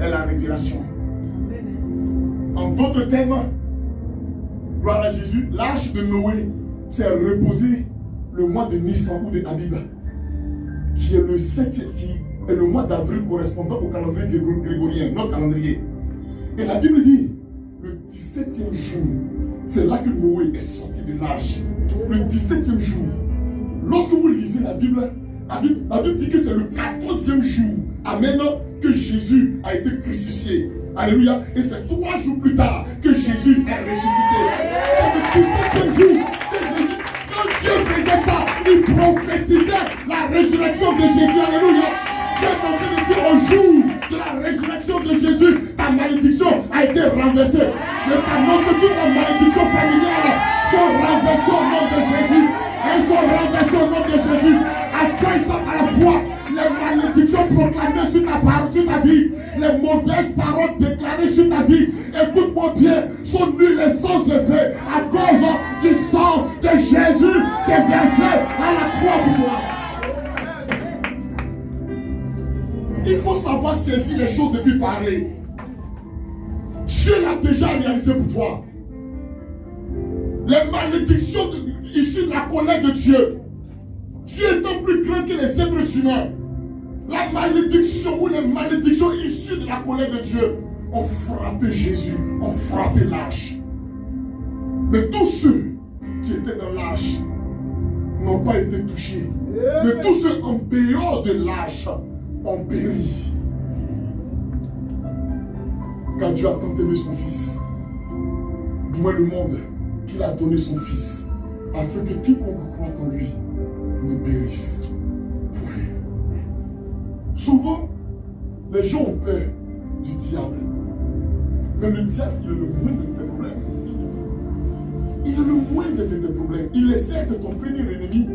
est la révélation. En d'autres termes, gloire à Jésus, l'arche de Noé s'est reposée le mois de Nissan ou de Abib, qui est le 7e, qui est le mois d'avril correspondant au calendrier grégorien, notre calendrier. Et la Bible dit, le 17e jour, c'est là que Noé est sorti de l'arche. Le 17e jour. Lorsque vous lisez la Bible dit que c'est le 14e jour, amen, que Jésus a été crucifié. Alléluia. Et c'est 3 jours plus tard que Jésus est ressuscité. C'est le 17e jour que Jésus, quand Dieu faisait ça, il prophétisait la résurrection de Jésus. Alléluia. Dieu est en train de dire au jour de la résurrection de Jésus, ta malédiction a été renversée. Je t'annonce que toutes les malédictions familiales sont renversées au nom de Jésus. Elles sont renversées au nom de Jésus. Accueille ça à la fois. Les malédictions proclamées sur ta vie, les mauvaises paroles déclarées sur ta vie, écoute-moi bien, sont nulles et sans effet à cause du sang de Jésus qui est versé à la croix pour toi. Il faut savoir saisir les choses et puis parler. Dieu l'a déjà réalisé pour toi. Les malédictions issues de la colère de Dieu. Dieu étant plus grand que les êtres humains. La malédiction ou les malédictions issues de la colère de Dieu ont frappé Jésus, ont frappé l'arche. Mais tous ceux qui étaient dans l'arche n'ont pas été touchés. Mais tous ceux en dehors de l'arche ont péri. Car Dieu a tant aimé son Fils, du moins le monde, qu'il a donné son Fils, afin que quiconque croit en lui ne périsse. Souvent, les gens ont peur du diable. Mais le diable, il est le moindre de tes problèmes. Il est le moindre de tes problèmes. Il est certes ton premier ennemi,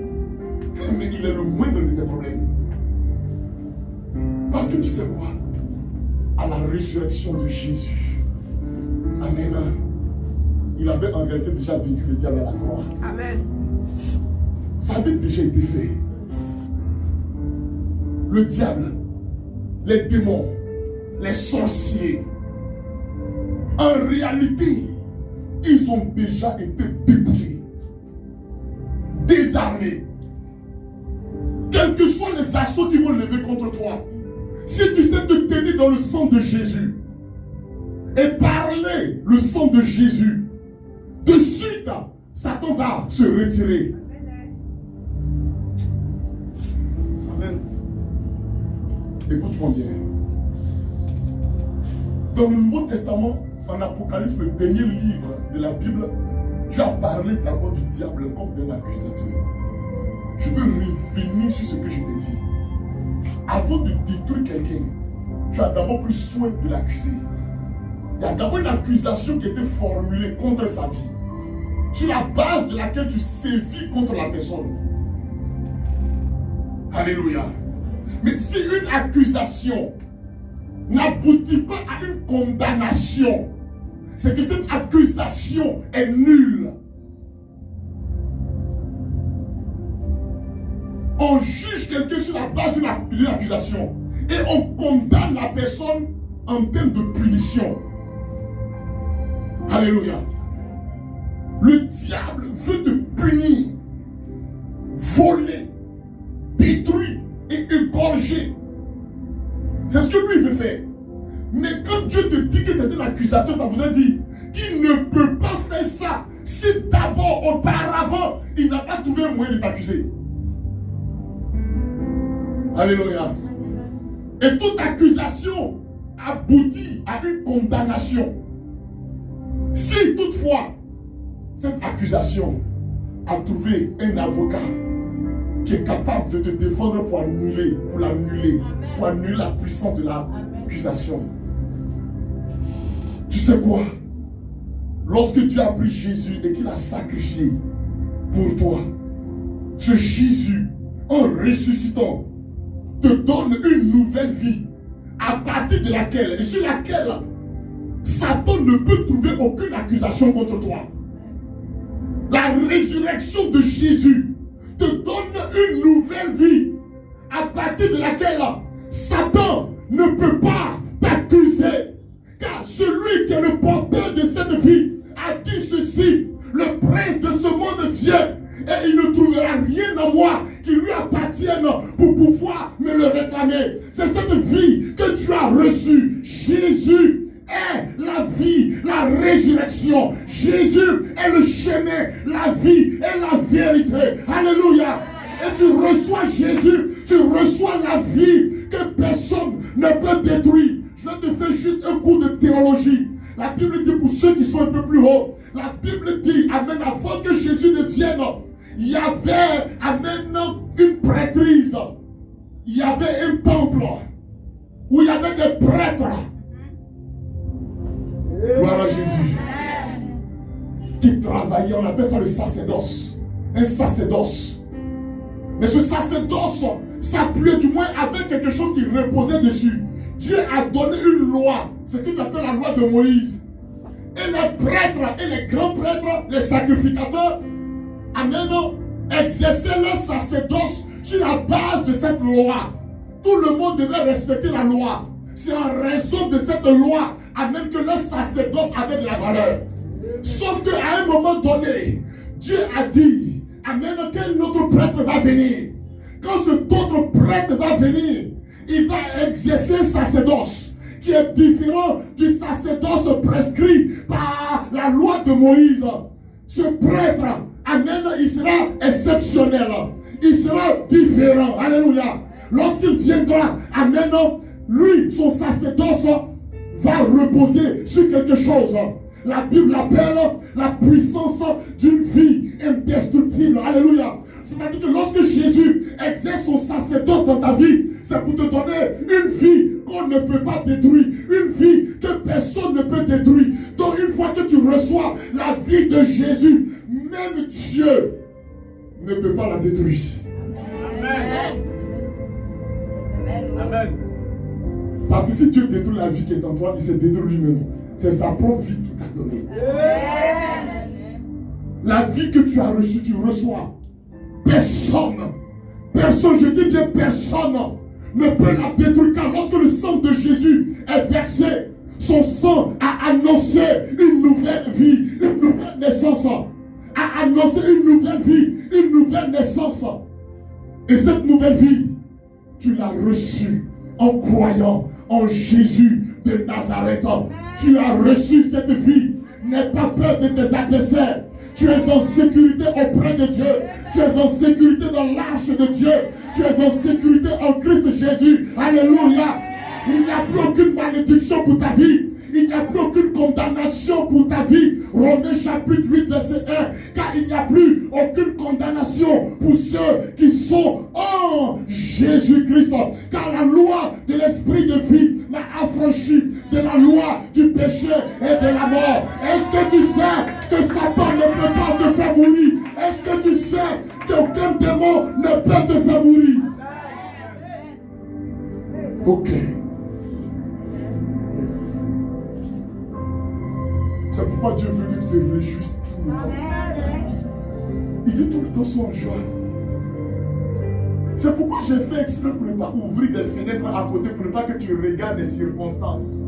mais il est le moindre de tes problèmes. Parce que tu sais quoi? À la résurrection de Jésus, amen, il avait en réalité déjà vaincu le diable à la croix. Amen. Ça avait déjà été fait. Le diable, les démons, les sorciers, en réalité, ils ont déjà été débouchés, désarmés. Quels que soient les assauts qui vont lever contre toi, si tu sais te tenir dans le sang de Jésus et parler le sang de Jésus, de suite, Satan va se retirer. Amen. Écoute-moi bien. Dans le Nouveau Testament, en Apocalypse, le dernier livre de la Bible, tu as parlé d'abord du diable comme d'un accusateur. Je veux revenir sur ce que je t'ai dit. Avant de détruire quelqu'un, tu as d'abord pris soin de l'accuser. Il y a d'abord une accusation qui a été formulée contre sa vie, sur la base de laquelle tu sévis contre la personne. Alléluia. Mais si une accusation n'aboutit pas à une condamnation, c'est que cette accusation est nulle. On juge quelqu'un sur la base d'une accusation et on condamne la personne en termes de punition. Alléluia. Le diable veut te punir, voler, détruire et égorger. C'est ce que lui veut faire. Mais quand Dieu te dit que c'est un accusateur, ça voudrait dire qu'il ne peut pas faire ça si d'abord, auparavant, il n'a pas trouvé un moyen de t'accuser. Alléluia. Et toute accusation aboutit à une condamnation. Si toutefois, cette accusation a trouvé un avocat qui est capable de te défendre pour l'annuler, pour annuler la puissance de l'accusation. Tu sais quoi? Lorsque Dieu a pris Jésus et qu'il a sacrifié pour toi, ce Jésus, en ressuscitant, te donne une nouvelle vie à partir de laquelle et sur laquelle Satan ne peut trouver aucune accusation contre toi. La résurrection de Jésus te donne une nouvelle vie à partir de laquelle Satan ne peut pas t'accuser. Et le porteur de cette vie a dit ceci: le prince de ce monde vient et il ne trouvera rien en moi qui lui appartienne pour pouvoir me le réclamer. C'est cette vie que tu as reçue. Jésus est la vie, la résurrection. Jésus est le chemin, la vie et la vérité. Alléluia. Et tu reçois Jésus, tu reçois la vie que personne ne peut détruire. Je te fais juste un cours de théologie. La Bible dit, pour ceux qui sont un peu plus hauts, la Bible dit, amen, avant que Jésus ne vienne, il y avait, amen, une prêtrise. Il y avait un temple où il y avait des prêtres. Gloire à Jésus. Qui travaillaient, on appelle ça le sacerdoce. Un sacerdoce. Mais ce sacerdoce s'appuyait du moins avec quelque chose qui reposait dessus. Dieu a donné une loi, ce que tu appelles la loi de Moïse. Et les prêtres et les grands prêtres, les sacrificateurs, amen, exerçaient leur sacerdoce sur la base de cette loi. Tout le monde devait respecter la loi. C'est en raison de cette loi, amen, que leur sacerdoce avait de la valeur. Sauf qu'à un moment donné, Dieu a dit, amen, qu'un autre prêtre va venir. Quand cet autre prêtre va venir, il va exercer un sacerdoce qui est différent du sacerdoce prescrit par la loi de Moïse. Ce prêtre, amen, il sera exceptionnel. Il sera différent. Alléluia. Lorsqu'il viendra, amen, lui, son sacerdoce va reposer sur quelque chose. La Bible l'appelle la puissance d'une vie indestructible. Alléluia. C'est-à-dire que lorsque Jésus exerce son sacerdoce dans ta vie, c'est pour te donner une vie qu'on ne peut pas détruire, une vie que personne ne peut détruire. Donc une fois que tu reçois la vie de Jésus, même Dieu ne peut pas la détruire. Amen. Amen. Parce que si Dieu détruit la vie qui est en toi, il se détruit lui-même. C'est sa propre vie qui t'a donné. Amen. La vie que tu as reçue, tu reçois. Personne, je dis bien personne, ne peut la détruire, car lorsque le sang de Jésus est versé, son sang a annoncé une nouvelle vie, une nouvelle naissance, a annoncé une nouvelle vie, une nouvelle naissance. Et cette nouvelle vie, tu l'as reçue en croyant en Jésus de Nazareth. Tu as reçu cette vie. N'aie pas peur de tes adversaires. Tu es en sécurité auprès de Dieu. Tu es en sécurité dans l'arche de Dieu. Tu es en sécurité en Christ Jésus. Alléluia. Il n'y a plus aucune malédiction pour ta vie. Il n'y a plus aucune condamnation pour ta vie. Romains chapitre 8 verset 1. Car il n'y a plus aucune condamnation pour ceux qui sont en Jésus-Christ. Car la loi de l'esprit de vie m'a affranchi de la loi du péché et de la mort. Est-ce que tu sais que Satan ne peut pas te faire mourir? Est-ce que tu sais qu'aucun démon ne peut te faire mourir? Ok. C'est pourquoi Dieu veut que tu te réjouisses tout le temps. Il dit tout le temps sois en joie. C'est pourquoi j'ai fait exprès pour ne pas ouvrir des fenêtres à côté, pour ne pas que tu regardes les circonstances.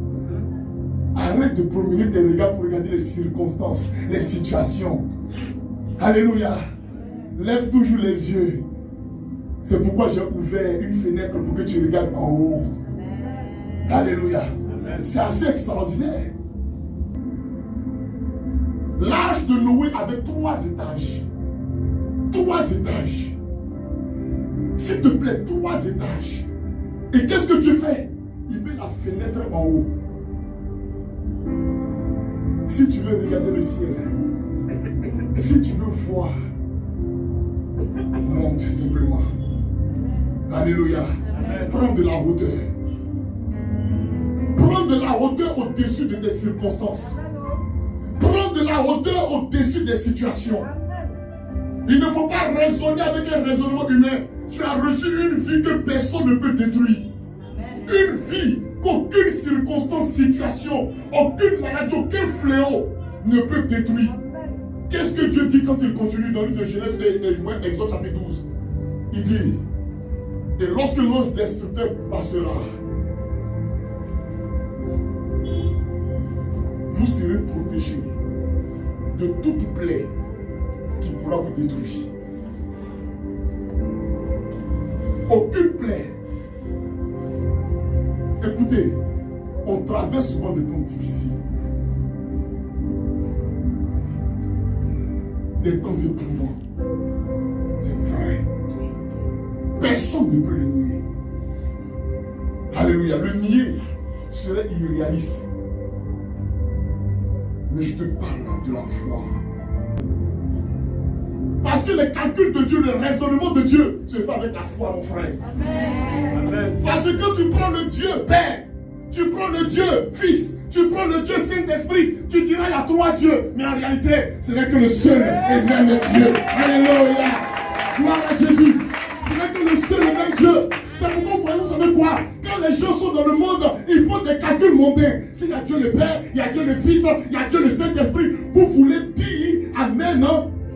Arrête de promener tes regards pour regarder les circonstances, les situations. Alléluia. Lève toujours les yeux. C'est pourquoi j'ai ouvert une fenêtre pour que tu regardes en haut. Alléluia. C'est assez extraordinaire. L'arche de Noé avait 3 étages. 3 étages. S'il te plaît, 3 étages. Et qu'est-ce que tu fais? Il met la fenêtre en haut. Si tu veux regarder le ciel, si tu veux voir, monte simplement. Alléluia. Prends de la hauteur. Prends de la hauteur au-dessus de tes circonstances. Prends de la hauteur au-dessus des situations. Il ne faut pas raisonner avec un raisonnement humain. Tu as reçu une vie que personne ne peut détruire. Une vie qu'aucune circonstance, situation, aucune maladie, aucun fléau ne peut détruire. Qu'est-ce que Dieu dit quand il continue dans l'une de Genèse et Exode chapitre 12? Il dit, et lorsque l'ange destructeur passera, vous serez protégés de toute plaie qui pourra vous détruire. Aucune plaie. Écoutez, on traverse souvent des temps difficiles, des temps éprouvants. C'est vrai. Personne ne peut le nier. Alléluia. Le nier serait irréaliste. Mais je te parle de la foi. Parce que le calcul de Dieu, le raisonnement de Dieu se fait avec la foi, mon frère. Amen. Parce que quand tu prends le Dieu Père, tu prends le Dieu Fils, tu prends le Dieu Saint-Esprit, tu diras il y a 3 dieux. Mais en réalité, ce n'est que le seul et même Dieu. Alléluia. Gloire à Jésus. Ce n'est que le seul et même Dieu. C'est pourquoi vous savez quoi? Quand les gens sont dans le monde, ils font des calculs mondains. S'il y a Dieu le Père, il y a Dieu le Fils, il y a Dieu le Saint-Esprit, vous voulez dire, Amen,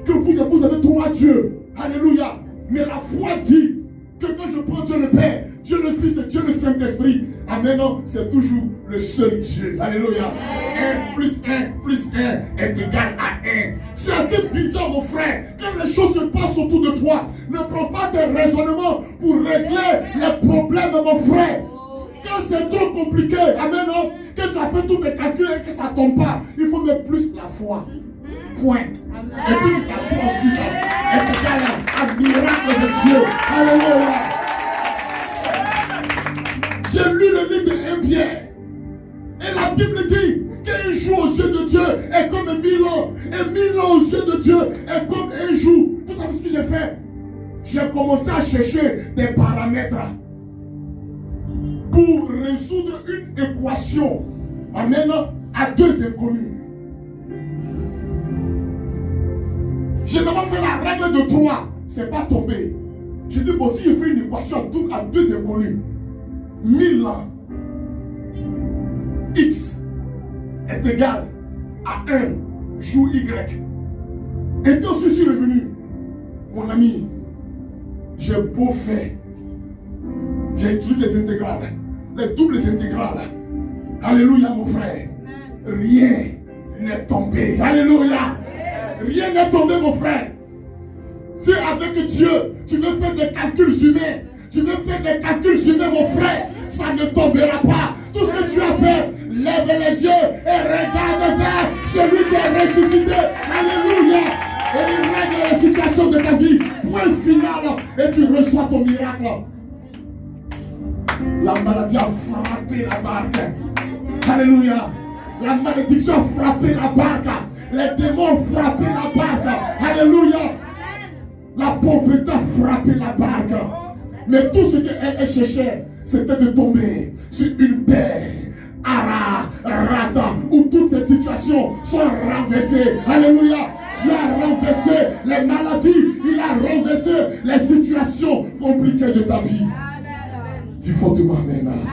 que vous avez 3 dieux. Alléluia. Mais la foi dit que quand je prends Dieu le Père, Dieu le Fils et Dieu le Saint-Esprit, Amen, c'est toujours le seul Dieu. Alléluia. 1 plus 1 plus 1 est égal à 1. C'est assez bizarre, mon frère. Quand les choses se passent autour de toi, ne prends pas tes raisonnements pour régler les problèmes, mon frère. Quand c'est trop compliqué, Amen, que tu as fait tous tes calculs et que ça ne tombe pas, il faut mettre plus la foi. Point. Et puis tu t'assois ensuite. Et c'est un miracle de Dieu. Alléluia. J'ai lu le livre de 1 Pierre. Et la Bible dit qu'un jour aux yeux de Dieu est comme 1000 ans. Et 1000 ans aux yeux de Dieu est comme un jour. Vous savez ce que j'ai fait? J'ai commencé à chercher des paramètres pour résoudre une équation. Amen. À 2 inconnus. J'ai d'abord fait la règle de 3. C'est pas tombé. J'ai dit, bon, si je fais une équation à 2 inconnus, 1000 ans, X est égal à 1 jour Y. Et quand je suis revenu, mon ami, j'ai beau faire. J'ai utilisé les intégrales, les doubles intégrales. Alléluia, mon frère. Rien n'est tombé. Alléluia. Rien n'est tombé, mon frère. Si avec Dieu, tu veux faire des calculs humains, mon frère, ça ne tombera pas. Tout ce que tu as fait, lève les yeux et regarde vers celui qui est ressuscité. Alléluia. Et il règle la situation de ta vie. Point final. Et tu reçois ton miracle. La maladie a frappé la barque. Alléluia. La malédiction a frappé la barque. Les démons ont frappé la barque. Alléluia. La pauvreté a frappé la barque. Mais tout ce qu'elle cherchait, c'était de tomber sur une paix. Rata, où toutes ces situations sont renversées. Alléluia. Dieu a renversé les maladies. Il a renversé les situations compliquées de ta vie. Dis fortement amen.